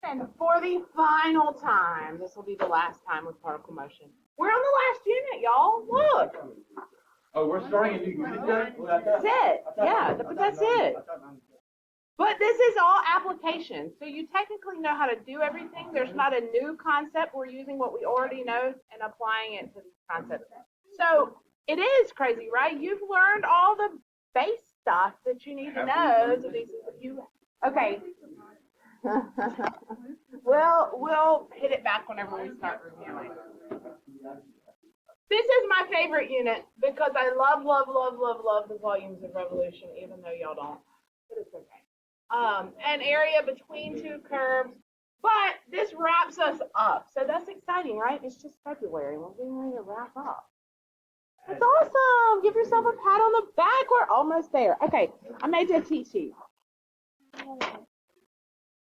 And for the final time, this will be the last time with particle motion. We're on the last unit, y'all. Look. Oh, we're starting a new unit there? That's it. Yeah, but that's it. But this is all application. So you technically know how to do everything. There's not a new concept. We're using what we already know and applying it to these concepts. So it is crazy, right? You've learned all the base stuff that you need to know. So these, okay. We'll hit it back whenever we start reviewing. This is my favorite unit because I love the volumes of revolution, even though y'all don't. But it's okay. An area between two curves, but this wraps us up. So that's exciting, right? It's just February. We're getting ready to wrap up. That's awesome. Give yourself a pat on the back. We're almost there. Okay, I made you a cheat sheet.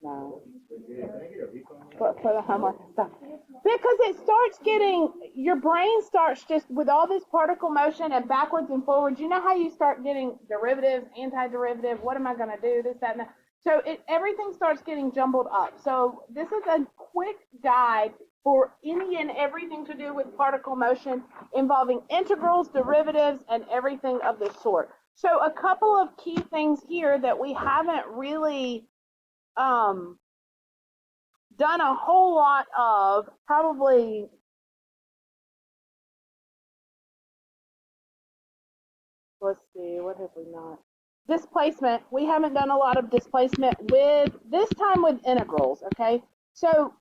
No. For the homework stuff. Because it starts getting, your brain starts just with all this particle motion and backwards and forwards. You know how you start getting derivatives, antiderivative, what am I going to do, this, that, and that. So everything starts getting jumbled up. So this is a quick guide for any and everything to do with particle motion involving integrals, derivatives, and everything of this sort. So a couple of key things here that we haven't really done a whole lot of, probably let's see, what have we not? Displacement. We haven't done a lot of displacement with, this time with integrals, okay? So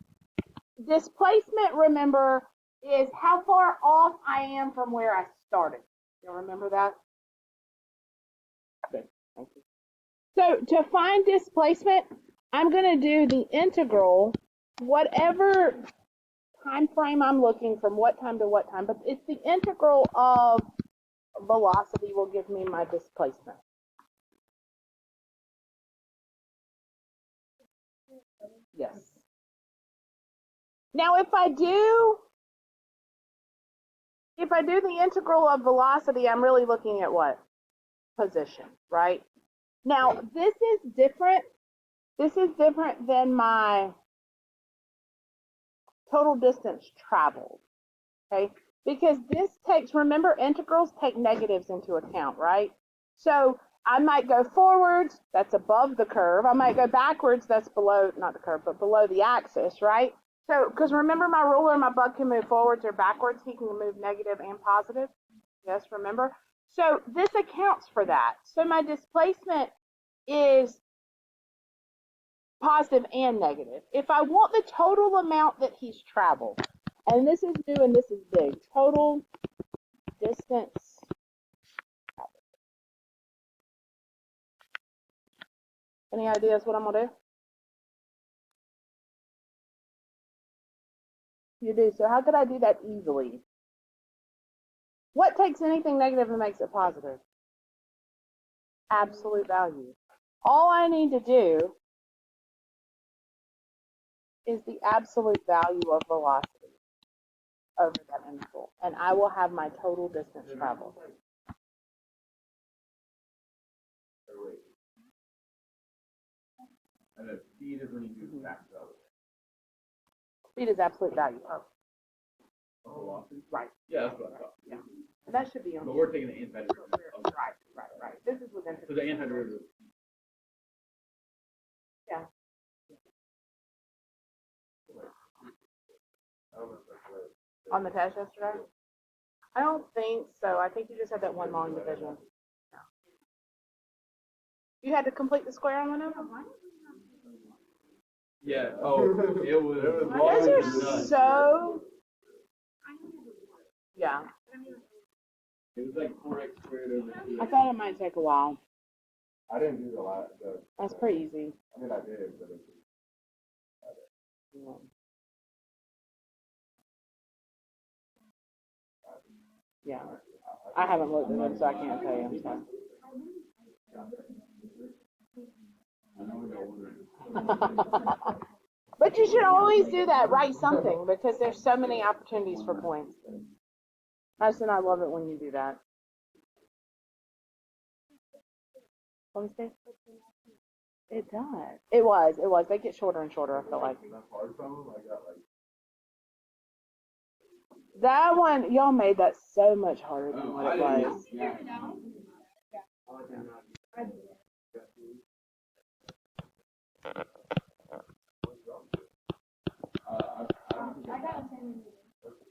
displacement, remember, is how far off I am from where I started. You'll remember that? Good, thank you. So to find displacement, I'm going to do the integral, whatever time frame I'm looking from what time to what time, but it's the integral of velocity will give me my displacement. Yes. Now if I do the integral of velocity, I'm really looking at what? Position, right? Now this is different. This is different than my total distance traveled, okay? Because this takes, remember, integrals take negatives into account, right? So I might go forwards, that's above the curve. I might go backwards, that's below, not the curve, but below the axis, right? So, because remember my ruler, my bug can move forwards or backwards. He can move negative and positive. Yes, remember? So this accounts for that. So my displacement is positive and negative. If I want the total amount that he's traveled, and this is new and this is big, total distance traveled. Any ideas what I'm going to do? You do. So how could I do that easily? What takes anything negative and makes it positive? Absolute value. All I need to do is the absolute value of velocity over that interval, and I will have my total distance traveled. And then speed is when you do back up. Speed is absolute value. Oh. Velocity? Right. Yeah, that's what I thought. Yeah. And that should be on. But we're taking the antiderivative. Right. This is with So the antiderivative. Yeah. On the test yesterday? I don't think so. I think you just had that one long division. No. You had to complete the square on one of them? Yeah. Oh, it was Those are so. Yeah. It was like 4x squared over 2x. I thought it might take a while. I didn't do the last. That's pretty easy. I mean, I did, but it. Yeah. I haven't looked at them, so I can't tell you. I'm sorry. But you should always do that. Write something, because there's so many opportunities for points. Madison, I love it when you do that. Let me see. It does. It was. They get shorter and shorter, I feel like. Enough hard from them, I got like. That one, y'all made that so much harder than what it was. Yeah.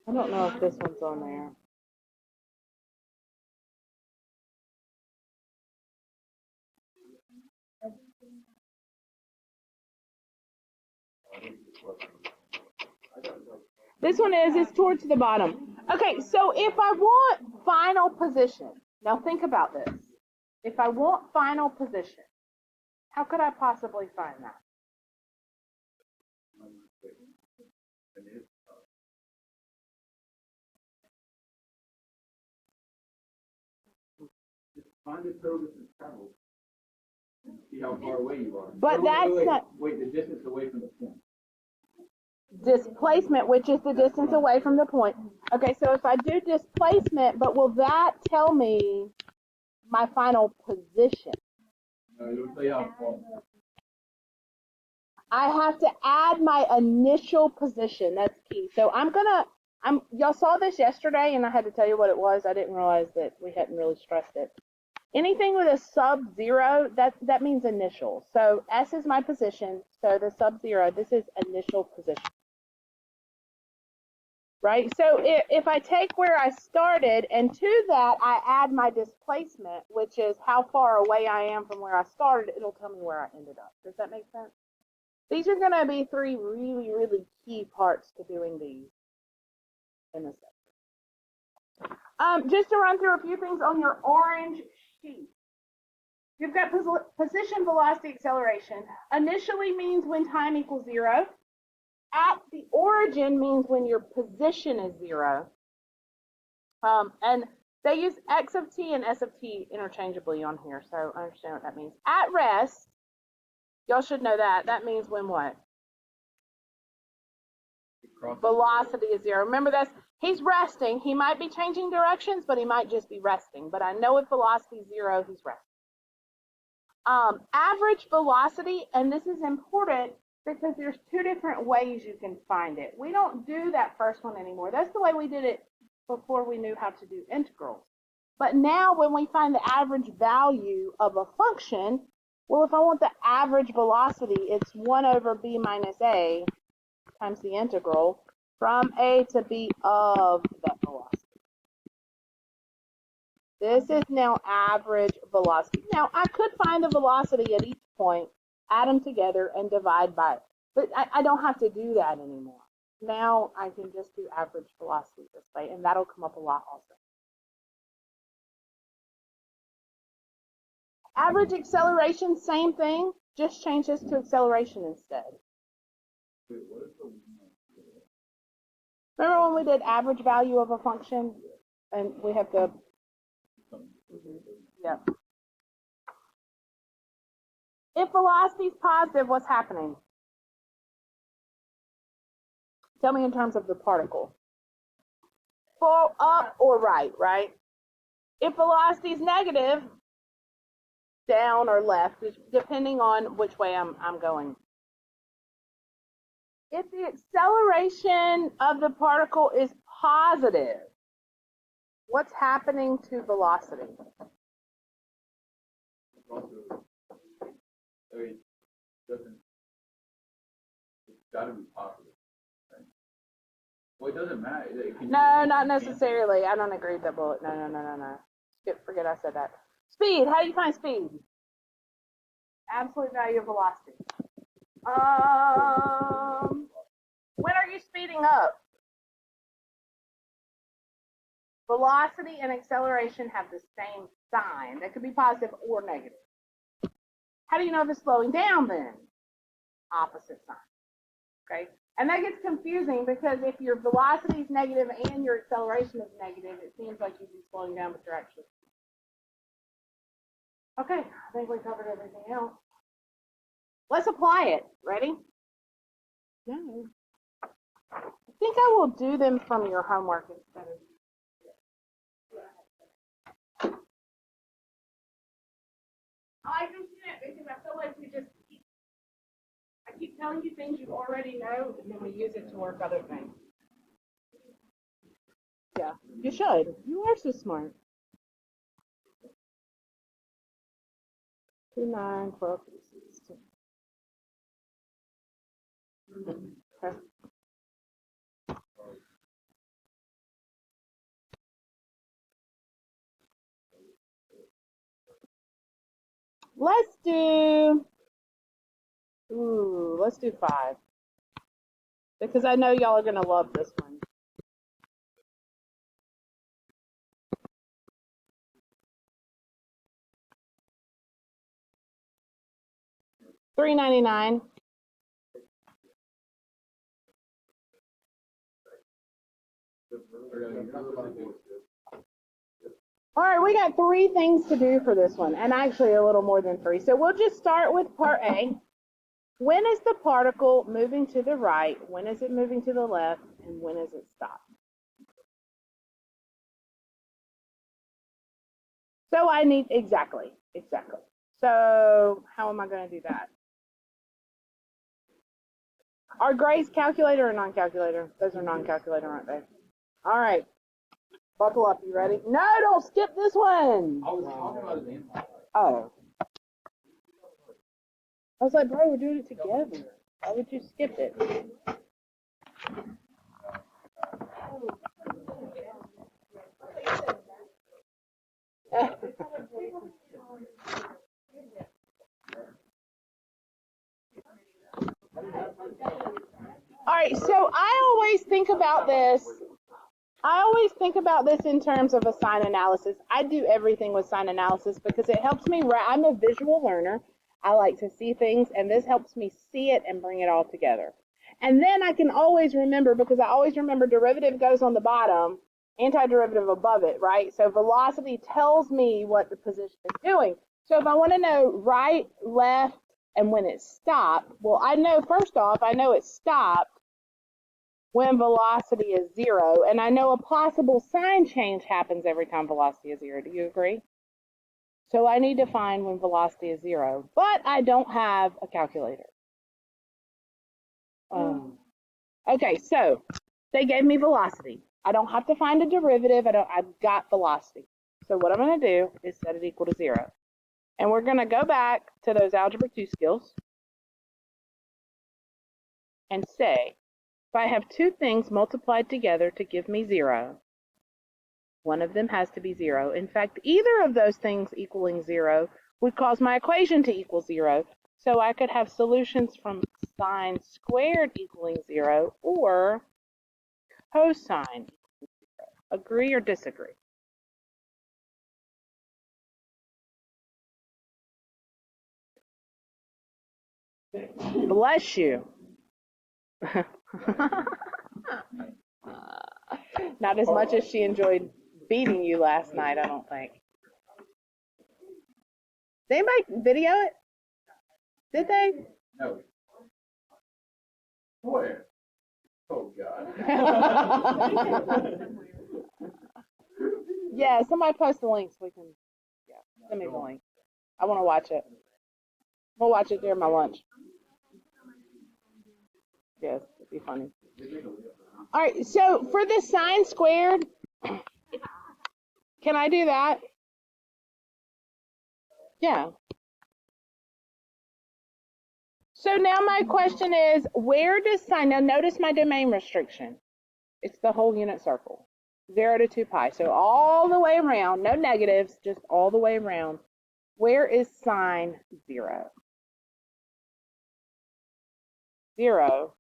I don't know if this one's on there. This one is towards the bottom. Okay, so if I want final position, now think about this. If I want final position, how could I possibly find that? Find the total distance traveled. See how far away you are. But that's not Wait, the distance away from the point. displacement, which is the distance away from the point. Okay, so if I do displacement, but will that tell me my final position? No, it'll tell you how far. I have to add my initial position. That's key. So y'all saw this yesterday and I had to tell you what it was. I didn't realize that we hadn't really stressed it. Anything with a sub-zero, that means initial. So S is my position. So the sub-zero, this is initial position. Right? So if I take where I started and to that I add my displacement, which is how far away I am from where I started, it'll tell me where I ended up. Does that make sense? These are going to be three really, really key parts to doing these in a second. Just to run through a few things on your orange sheet. You've got position, velocity, acceleration. Initially means when time equals 0. At the origin means when your position is 0. And they use x of t and s of t interchangeably on here, so I understand what that means. At rest, y'all should know that. That means when what? Velocity is 0. Remember this, he's resting. He might be changing directions, but he might just be resting. But I know if velocity is 0, he's resting. Average velocity, and this is important because there's two different ways you can find it. We don't do that first one anymore. That's the way we did it before we knew how to do integrals. But now when we find the average value of a function, well, if I want the average velocity, it's 1 over b minus a times the integral from a to b of that velocity. This is now average velocity. Now, I could find the velocity at each point, add them together, and divide by it. But I don't have to do that anymore. Now, I can just do average velocity this way, and that'll come up a lot also. Average acceleration, same thing, just change this to acceleration instead. Remember when we did average value of a function, and we have to... Yeah. If velocity is positive, what's happening? Tell me in terms of the particle. Fall up or right? If velocity is negative, down or left, depending on which way I'm going. If the acceleration of the particle is positive, what's happening to velocity? It's got to be positive. Right? Well, it doesn't matter. No, not necessarily. I don't agree with that bullet. No. Forget I said that. Speed. How do you find speed? Absolute value of velocity. When are you speeding up? Velocity and acceleration have the same sign. That could be positive or negative. How do you know if it's slowing down then? Opposite sign. Okay? And that gets confusing because if your velocity is negative and your acceleration is negative, it seems like you'd be slowing down, but you're actually. Okay, I think we covered everything else. Let's apply it. Ready? No. I think I will do them from your homework instead of. I like this unit because I feel like we just keep keep telling you things you already know, and then we use it to work other things. Yeah, you should. You are so smart. 2, 9, 12, 16. Okay. Let's do 5. Because I know y'all are going to love this one. $3.99. All right, we got 3 things to do for this one, and actually a little more than 3. So we'll just start with part A. When is the particle moving to the right? When is it moving to the left? And when is it stopped? So I need, exactly. So how am I going to do that? Are grays calculator or non-calculator? Those are non-calculator, aren't they? All right. Buckle up. You ready? No, don't skip this one. I was talking about his impact. Oh. I was like, bro, we're doing it together. Why would you skip it? All right, so I always think about this in terms of a sign analysis. I do everything with sign analysis because it helps me. I'm a visual learner. I like to see things, and this helps me see it and bring it all together. And then I can always remember, because I always remember derivative goes on the bottom, antiderivative above it, right? So velocity tells me what the position is doing. So if I want to know right, left, and when it stopped, well, I know, first off, I know it stopped when velocity is 0, and I know a possible sign change happens every time velocity is 0. Do you agree? So I need to find when velocity is 0, but I don't have a calculator. Okay, so they gave me velocity. I don't have to find a derivative. I've got velocity. So what I'm going to do is set it equal to 0. And we're going to go back to those Algebra 2 skills and say, if I have 2 things multiplied together to give me 0, one of them has to be 0. In fact, either of those things equaling 0 would cause my equation to equal 0. So I could have solutions from sine squared equaling 0 or cosine. Agree or disagree? Bless you. Not as much as she enjoyed beating you last night, I don't think. Did anybody video it? Did they? No. Where? Oh, God. Yeah, somebody post the link so we can, send me the link. I want to watch it. We'll watch it during my lunch. Yes, it'd be funny. All right, so for the sine squared, can I do that? Yeah. So now my question is, where does sine, now notice my domain restriction. It's the whole unit circle, 0 to 2 pi. So all the way around, no negatives, just all the way around. Where is sine 0? 0.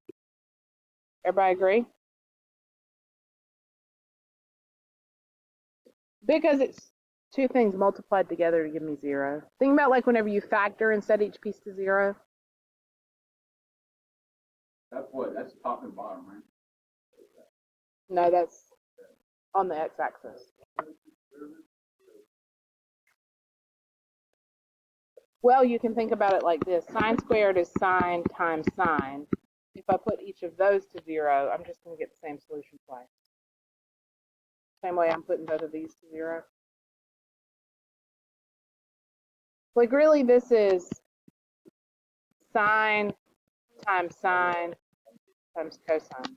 Everybody agree? Because it's 2 things multiplied together to give me 0. Think about like whenever you factor and set each piece to 0. That's what? That's top and bottom, right? No, that's on the x-axis. Well, you can think about it like this. Sine squared is sine times sine. If I put each of those to 0, I'm just going to get the same solution twice. Same way I'm putting both of these to 0. Like really, this is sine times sine times cosine.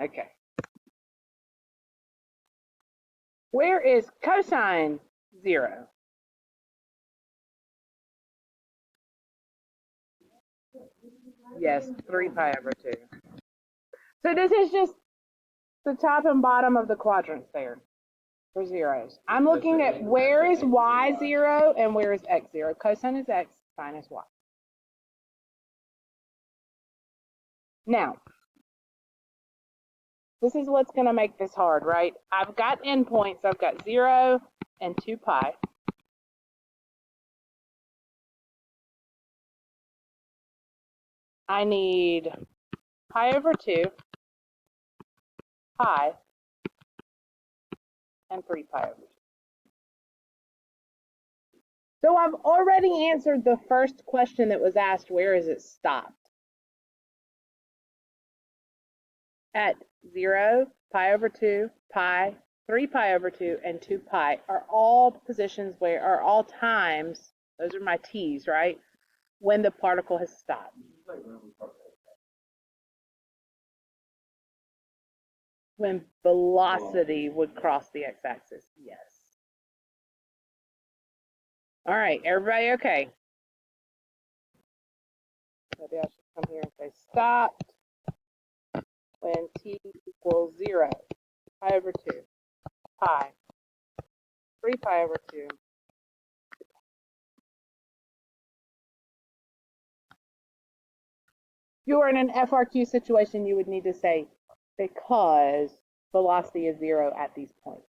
Okay. Where is cosine 0? Yes, 3 pi over 2. So this is just the top and bottom of the quadrants there for zeros. I'm looking at where is y 0 and where is x 0. Cosine is x, sine is y. Now, this is what's going to make this hard, right? I've got endpoints. I've got 0 and 2 pi. I need pi over 2, pi, and 3 pi over 2. So I've already answered the first question that was asked, where is it stopped? At 0, pi over 2, pi, 3 pi over 2, and 2 pi are all positions where, are all times, those are my t's, right, when the particle has stopped. When velocity would cross the x-axis, yes. All right, everybody okay? Maybe I should come here and say stopped when t equals 0, pi over 2, pi, 3 pi over 2. If you were in an FRQ situation, you would need to say because velocity is 0 at these points.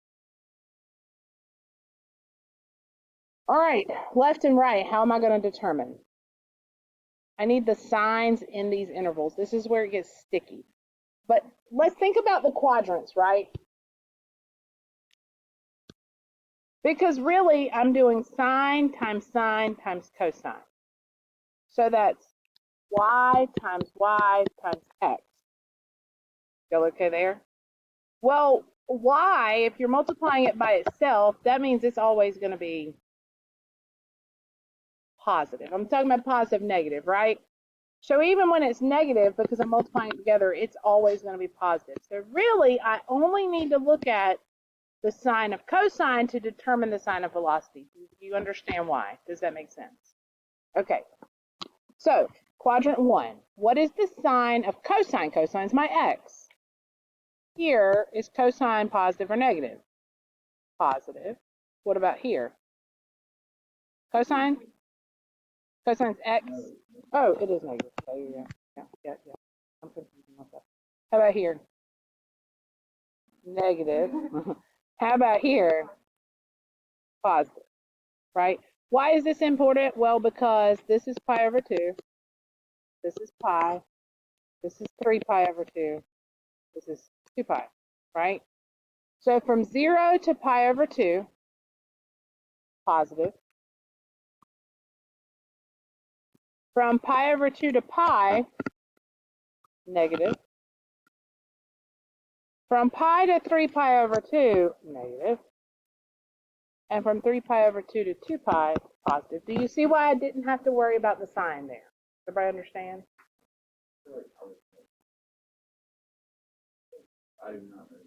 All right, left and right, how am I going to determine? I need the signs in these intervals. This is where it gets sticky. But let's think about the quadrants, right? Because really, I'm doing sine times cosine. So that's y times x. Y'all okay there? Well, y, if you're multiplying it by itself, that means it's always going to be positive. I'm talking about positive, negative, right? So even when it's negative, because I'm multiplying it together, it's always going to be positive. So really, I only need to look at the sign of cosine to determine the sign of velocity. Do you understand why? Does that make sense? Okay. So quadrant 1, what is the sign of cosine? Cosine's my x. Here, is cosine positive or negative? Positive. What about here? Cosine? Cosine's x. Oh, it is negative. So yeah. I'm confusing myself. How about here? Negative. How about here? Positive, right? Why is this important? Well, because this is pi over 2. This is pi. This is 3 pi over 2. This is 2 pi, right? So from 0 to pi over 2, positive. From pi over 2 to pi, negative. From pi to 3 pi over 2, negative. And from 3 pi over 2 to 2 pi, positive. Do you see why I didn't have to worry about the sign there? Everybody understand? I do not know.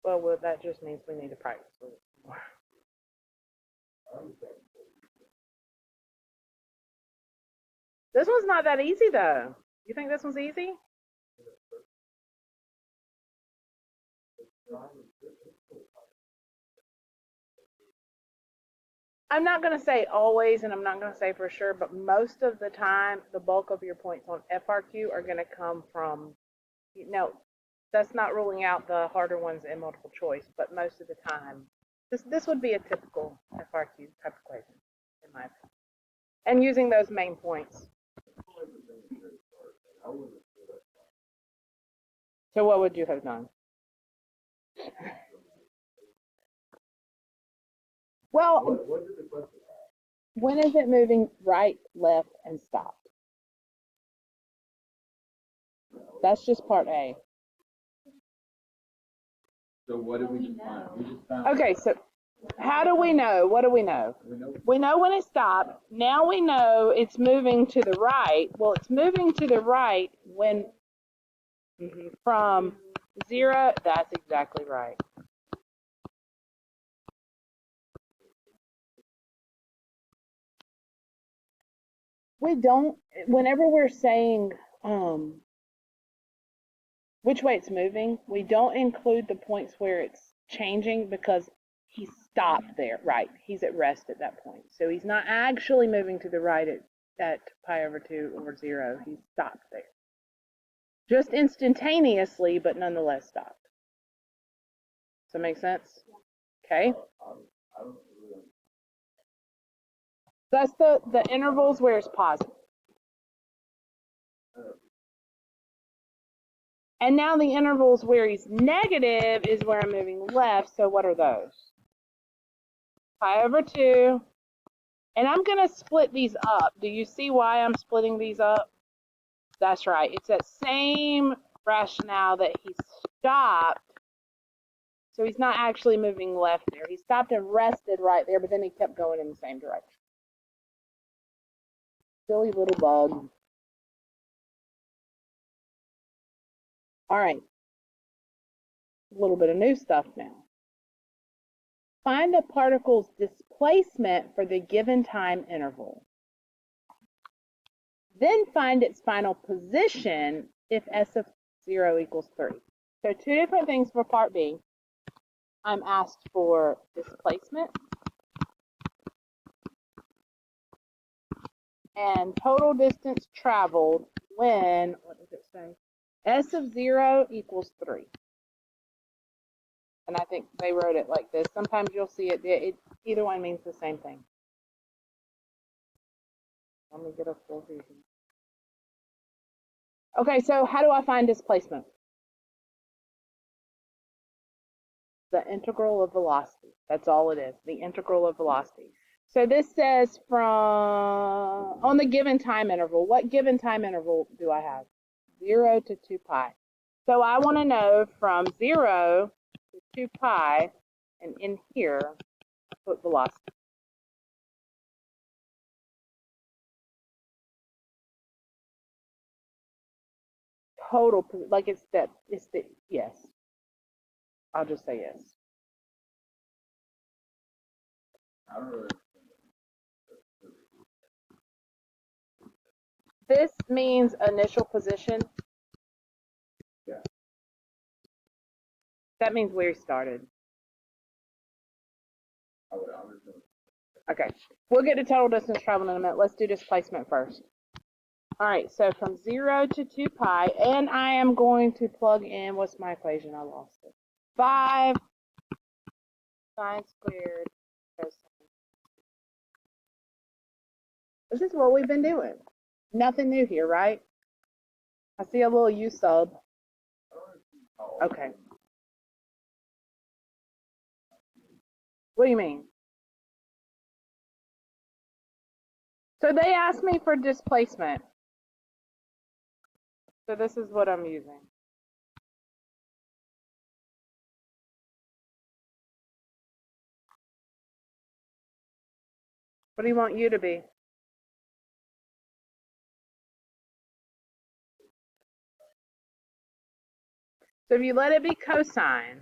Well, that just means we need to practice with it more. This one's not that easy, though. You think this one's easy? I'm not going to say always, and I'm not going to say for sure, but most of the time, the bulk of your points on FRQ are going to come from, that's not ruling out the harder ones in multiple choice, but most of the time, this would be a typical FRQ type equation, in my opinion. And using those main points. So what would you have done? Well, when is it moving right, left, and stopped? That's just part A. So what do we define? We just found. Okay, so how do we know? What do we know? We know when it stopped. Now we know it's moving to the right. Well, it's moving to the right when from 0. That's exactly right. We don't, whenever we're saying which way it's moving, we don't include the points where it's changing because he stopped there, right? He's at rest at that point. So he's not actually moving to the right at pi over 2 or 0. He stopped there. Just instantaneously, but nonetheless stopped. Does that make sense? Okay. That's the intervals where it's positive. And now the intervals where he's negative is where I'm moving left. So what are those? Pi over 2. And I'm going to split these up. Do you see why I'm splitting these up? That's right. It's that same rationale that he stopped. So he's not actually moving left there. He stopped and rested right there, but then he kept going in the same direction. Silly little bug. All right. A little bit of new stuff now. Find the particle's displacement for the given time interval. Then find its final position if S of 0 equals 3. So 2 different things for part B. I'm asked for displacement and total distance traveled when, what does it say? S of 0 equals 3. And I think they wrote it like this. Sometimes you'll see it either one means the same thing. Let me get a full version. Okay, so how do I find displacement? The integral of velocity. That's all it is, the integral of velocity. So this says on the given time interval, what given time interval do I have? 0 to 2 pi. So I want to know from 0 to 2 pi, and in here, put velocity. Total, like yes. I'll just say yes. I don't really. This means initial position. Yeah. That means where he started. Okay, we'll get to total distance traveled in a minute. Let's do displacement first. All right, so from 0 to 2 pi, and I am going to plug in, what's my equation? I lost it. 5 sine squared cosine. This is what we've been doing. Nothing new here, right? I see a little U sub. Okay. What do you mean? So they asked me for displacement. So this is what I'm using. What do you want U to be? So if you let it be cosine,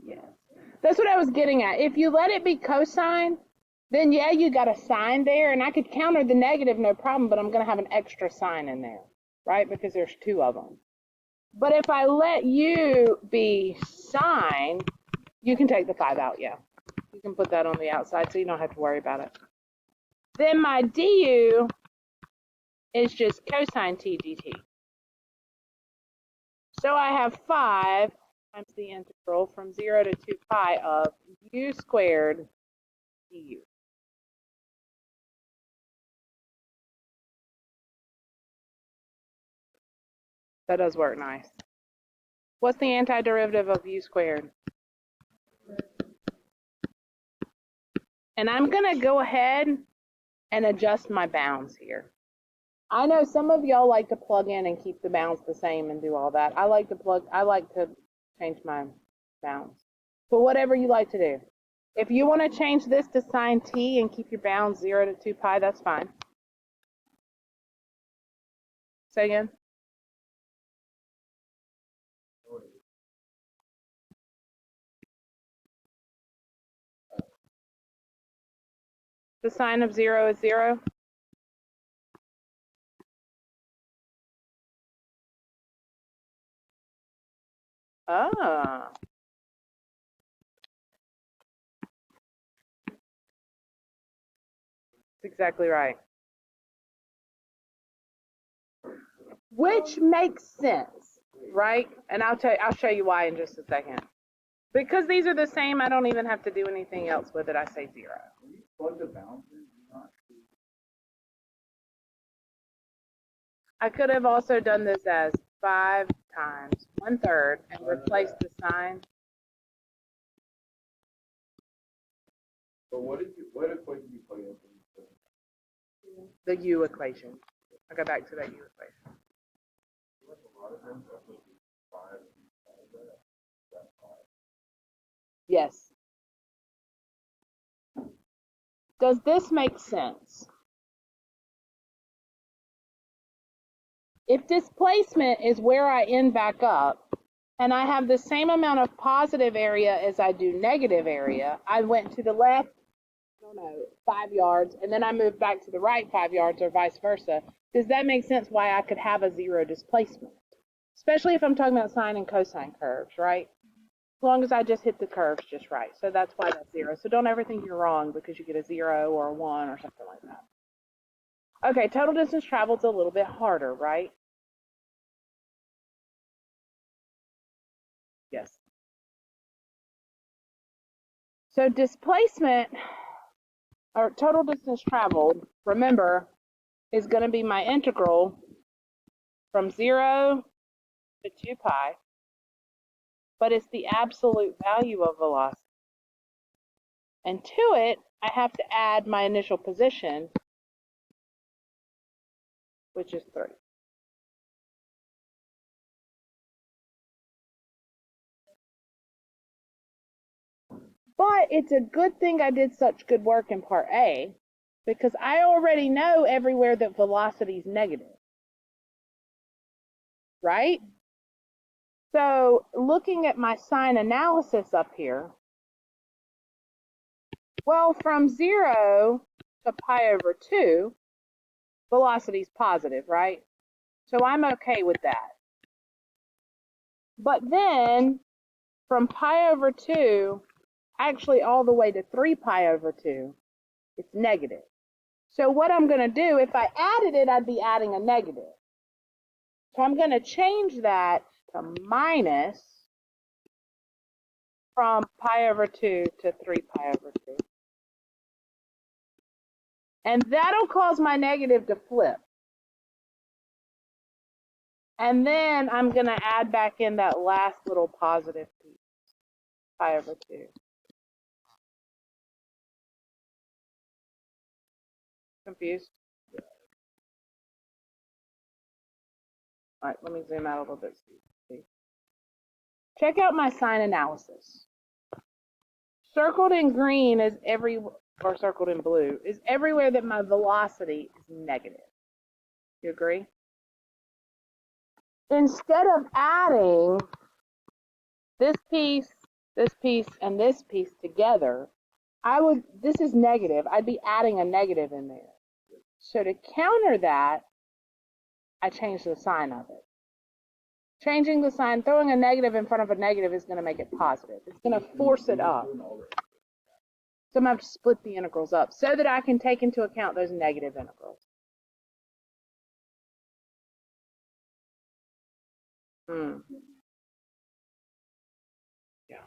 yes. That's what I was getting at. If you let it be cosine, then yeah, you got a sign there, and I could counter the negative, no problem, but I'm going to have an extra sign in there, right? Because there's 2 of them. But if I let U be sine, you can take the 5 out, yeah. You can put that on the outside so you don't have to worry about it. Then my du is just cosine t dt. So I have 5 times the integral from 0 to 2 pi of u squared du. That does work nice. What's the antiderivative of u squared? And I'm going to go ahead and adjust my bounds here. I know some of y'all like to plug in and keep the bounds the same and do all that. I like to change my bounds. But whatever you like to do. If you want to change this to sine t and keep your bounds 0 to 2 pi, that's fine. Say again. The sine of 0 is 0. Ah. That's exactly right. Which makes sense, right? And I'll show you why in just a second. Because these are the same, I don't even have to do anything else with it. I say 0. When you plug the bounds in, you're not. I could have also done this as 5 times 1/3 and replaced the sign. But what equation did you plug in? The u equation. I'll go back to that u equation. Yes. Does this make sense? If displacement is where I end back up, and I have the same amount of positive area as I do negative area, I went to the left, I don't know, 5 yards, and then I moved back to the right 5 yards or vice versa. Does that make sense why I could have a 0 displacement? Especially if I'm talking about sine and cosine curves, right? As long as I just hit the curves just right. So that's why that's 0. So don't ever think you're wrong because you get a 0 or a 1 or something like that. Okay, total distance traveled is a little bit harder, right? Yes. So displacement, or total distance traveled, remember, is going to be my integral from 0 to 2 pi, but it's the absolute value of velocity. And to it, I have to add my initial position, which is 3. But it's a good thing I did such good work in part A, because I already know everywhere that velocity is negative, right? So looking at my sign analysis up here, well, from 0 to pi over 2, velocity is positive, right? So I'm okay with that. But then from pi over 2, actually all the way to 3 pi over 2, it's negative. So what I'm going to do, if I added it, I'd be adding a negative. So I'm going to change that to minus from pi over 2 to 3 pi over 2. And that'll cause my negative to flip. And then I'm going to add back in that last little positive piece, pi over 2. Confused? All right, let me zoom out a little bit. See. Check out my sign analysis. Circled in green is or circled in blue, is everywhere that my velocity is negative. You agree? Instead of adding this piece, and this piece together, this is negative, I'd be adding a negative in there. So to counter that, I change the sign of it. Changing the sign, throwing a negative in front of a negative is going to make it positive. It's going to force it up. So I'm going to have to split the integrals up so that I can take into account those negative integrals. Yeah.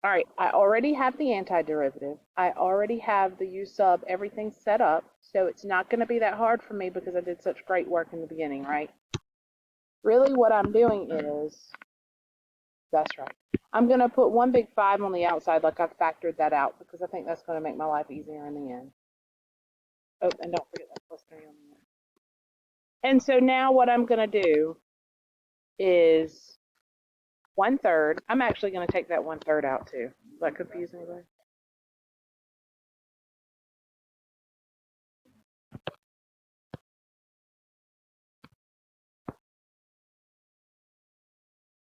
All right, I already have the antiderivative. I already have the u sub, everything set up. So it's not going to be that hard for me because I did such great work in the beginning, right? Really what I'm doing is That's right. I'm going to put one big 5 on the outside like I've factored that out because I think that's going to make my life easier in the end. Oh, and don't forget that plus 3 on the end. And so now what I'm going to do is 1/3. I'm actually going to take that 1/3 out too. Does that confuse anybody?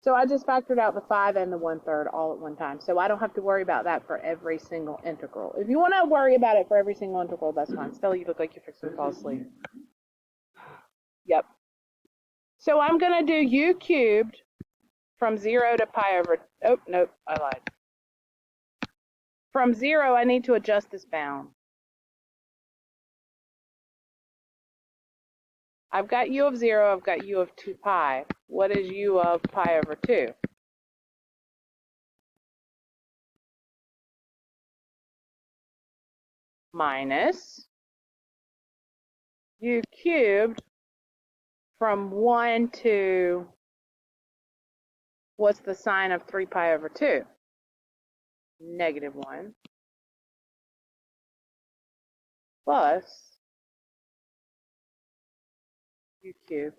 So I just factored out the 5 and the 1/3 all at one time. So I don't have to worry about that for every single integral. If you want to worry about it for every single integral, that's fine. Still, you look like you're fixing to fall asleep. Yep. So I'm going to do u cubed from 0 to pi over, oh, nope, I lied. From 0, I need to adjust this bound. I've got u of 0, I've got u of 2 pi. What is u of pi over 2? Minus u cubed from 1 to, what's the sign of 3 pi over 2? -1 plus u cubed.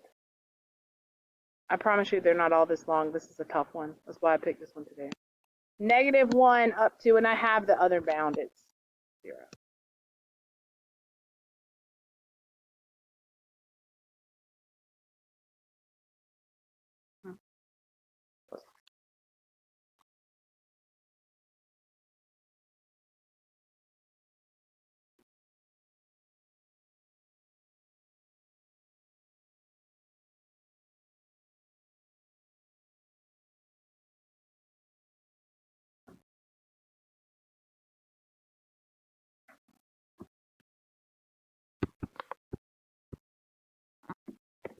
I promise you they're not all this long. This is a tough one. That's why I picked this one today. -1 up to, and I have the other bound, it's 0.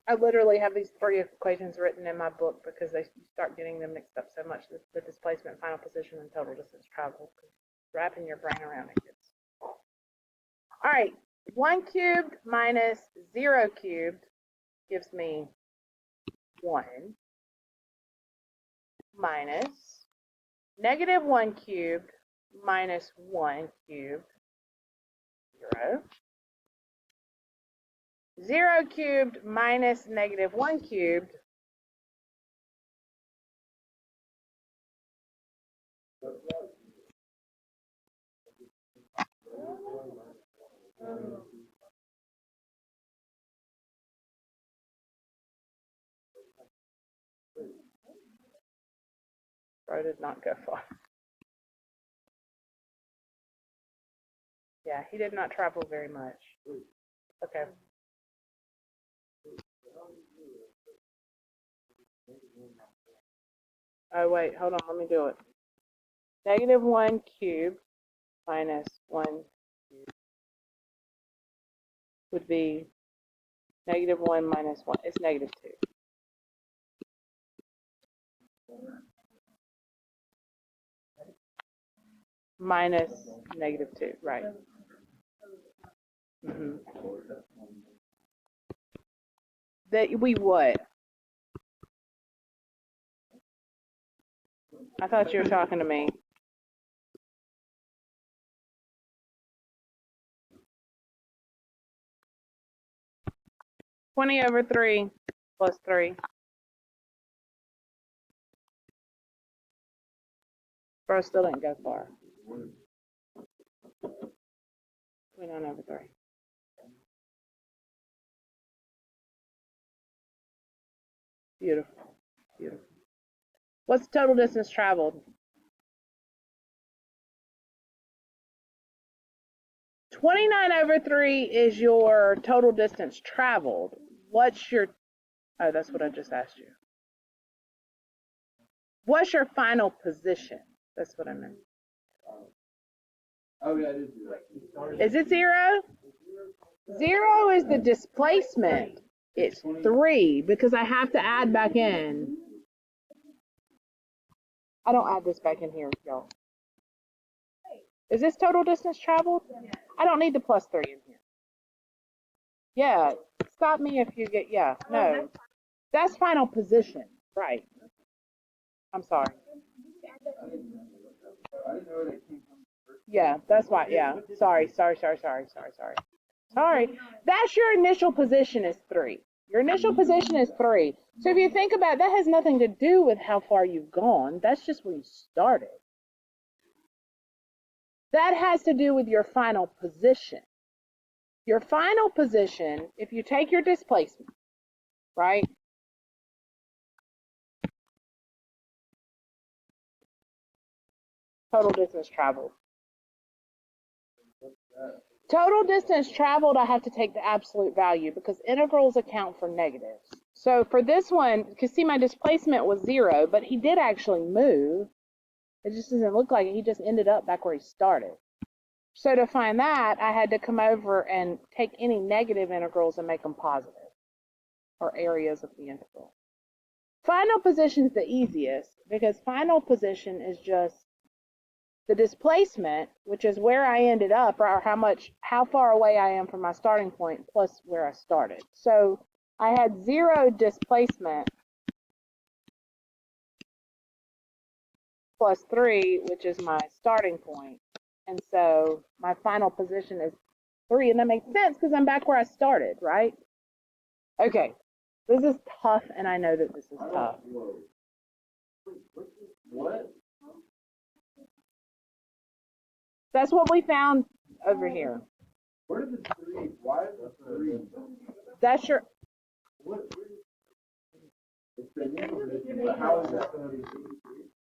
I literally have these 3 equations written in my book because they start getting them mixed up so much, the displacement, final position, and total distance traveled. Wrapping your brain around it gets. All right, 1 cubed minus 0 cubed gives me 1 minus -1 cubed minus 1 cubed, 0. 0 cubed minus -1 cubed, bro did not go far. Yeah, he did not travel very much. Okay. Oh, wait, hold on, let me do it. -1 cubed minus 1 cubed would be -1 minus 1. It's -2. Minus -2, right. That we would. I thought you were talking to me. (20/3 plus 3). Bro still didn't go far. 29/3. Beautiful. Beautiful. What's the total distance traveled? 29/3 is your total distance traveled. What's your, oh, that's what I just asked you. What's your final position? That's what I meant. Oh, yeah, I did do that. Is it 0? 0 is the displacement. It's 3 because I have to add back in. I don't add this back in here, y'all. Is this total distance traveled? I don't need the plus 3 in here. Yeah, stop me if you get, yeah, no. That's final position, right. I'm sorry. I didn't know that came from. Yeah, that's why. Yeah. Sorry. Sorry. That's your initial position is 3. Your initial position is 3. So if you think about it, that has nothing to do with how far you've gone. That's just where you started. That has to do with your final position. Your final position, if you take your displacement, right? Total distance traveled. Total distance traveled, I have to take the absolute value because integrals account for negatives. So for this one, you can see my displacement was 0, but he did actually move. It just doesn't look like it. He just ended up back where he started. So to find that, I had to come over and take any negative integrals and make them positive, or areas of the integral. Final position is the easiest because final position is just the displacement, which is where I ended up, or how far away I am from my starting point, plus where I started. So I had 0 displacement plus 3, which is my starting point. And so my final position is 3, and that makes sense because I'm back where I started, right? Okay, this is tough, and I know that this is tough. What? That's what we found over here. Where did the 3? Why is the 3? That's your. What? It's the initial position, but how is that?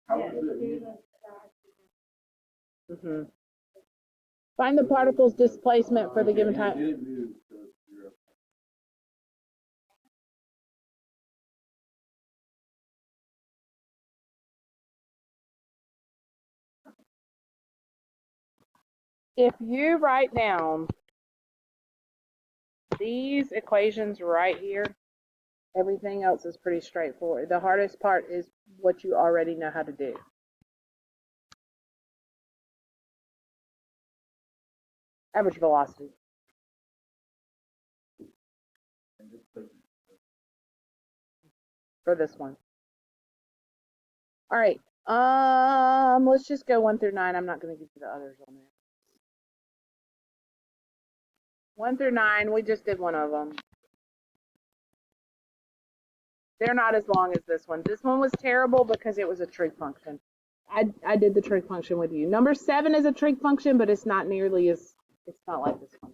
How is it? Mm-hmm. Find the particle's displacement for the given time. It did move, so it's 0. If you write down these equations right here, everything else is pretty straightforward. The hardest part is what you already know how to do. Average velocity. For this one. All right. Let's just go 1 through 9. I'm not going to give you the others on there. 1 through 9, we just did one of them. They're not as long as this one. This one was terrible because it was a trig function. I did the trig function with you. Number 7 is a trig function, but it's not nearly as, it's not like this one.